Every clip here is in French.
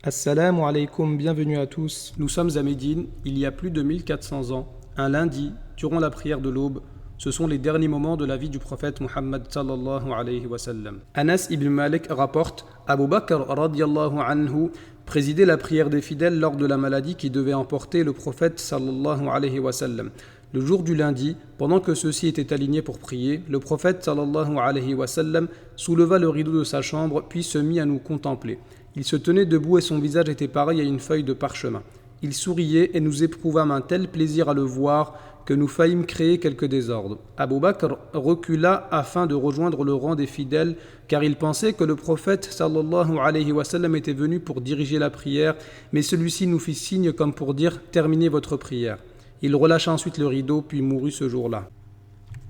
Assalamu alaikum, bienvenue à tous. Nous sommes à Médine, il y a plus de 1400 ans, un lundi, durant la prière de l'aube. Ce sont les derniers moments de la vie du prophète Muhammad sallallahu alayhi wa sallam. Anas ibn Malik rapporte, Abu Bakr radiyallahu anhu présidait la prière des fidèles lors de la maladie qui devait emporter le prophète sallallahu alayhi wa sallam. Le jour du lundi, pendant que ceux-ci étaient alignés pour prier, le prophète sallallahu alayhi wa sallam souleva le rideau de sa chambre puis se mit à nous contempler. Il se tenait debout et son visage était pareil à une feuille de parchemin. Il souriait et nous éprouvâmes un tel plaisir à le voir que nous faillîmes créer quelques désordres. Abu Bakr recula afin de rejoindre le rang des fidèles car il pensait que le prophète sallallahu alayhi wa sallam était venu pour diriger la prière, mais celui-ci nous fit signe comme pour dire « Terminez votre prière ». Il relâcha ensuite le rideau puis mourut ce jour-là.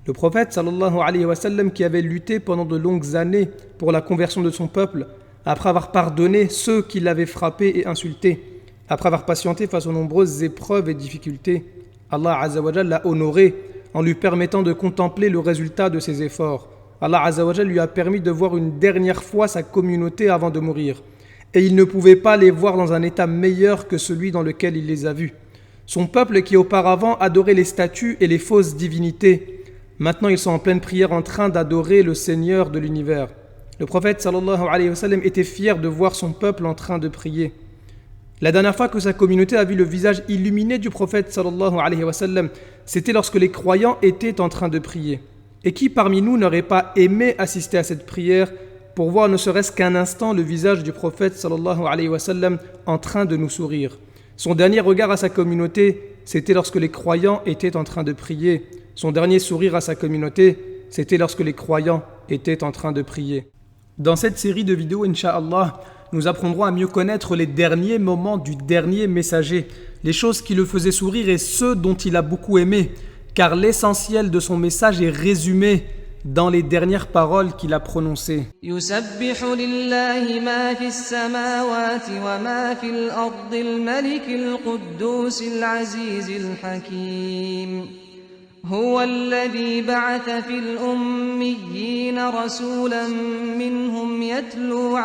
Le prophète sallallahu alayhi wa sallam qui avait lutté pendant de longues années pour la conversion de son peuple, après avoir pardonné ceux qui l'avaient frappé et insulté, après avoir patienté face aux nombreuses épreuves et difficultés, Allah Azza wa Jalla l'a honoré en lui permettant de contempler le résultat de ses efforts. Allah Azza wa Jalla lui a permis de voir une dernière fois sa communauté avant de mourir. Et il ne pouvait pas les voir dans un état meilleur que celui dans lequel il les a vus. Son peuple qui auparavant adorait les statues et les fausses divinités, maintenant ils sont en pleine prière en train d'adorer le Seigneur de l'univers. Le prophète sallallahu alayhi wa sallam était fier de voir son peuple en train de prier. La dernière fois que sa communauté a vu le visage illuminé du prophète sallallahu alayhi wa sallam, c'était lorsque les croyants étaient en train de prier. Et qui parmi nous n'aurait pas aimé assister à cette prière pour voir ne serait-ce qu'un instant le visage du prophète sallallahu alayhi wa sallam en train de nous sourire. Son dernier regard à sa communauté, c'était lorsque les croyants étaient en train de prier. Son dernier sourire à sa communauté, c'était lorsque les croyants étaient en train de prier. Dans cette série de vidéos, Inch'Allah, nous apprendrons à mieux connaître les derniers moments du dernier messager, les choses qui le faisaient sourire et ceux dont il a beaucoup aimé, car l'essentiel de son message est résumé dans les dernières paroles qu'il a prononcées. يسبح لله ما في السماوات وما في الأرض الملك القدوس العزيز الحكيم هو الذي بعث في الأميين رسولا منهم يتلو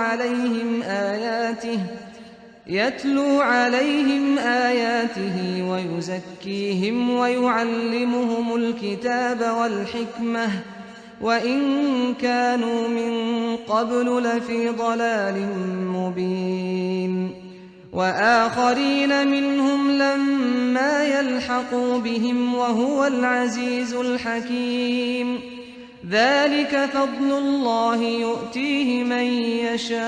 عليهم آياته ويزكيهم ويعلمهم الكتاب والحكمة وإن كانوا من قبل لفي ضلال مبين وآخرين منهم لما يلحقوا بهم وهو العزيز الحكيم ذلك فضل الله يؤتيه من يشاء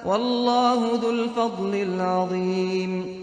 والله ذو الفضل العظيم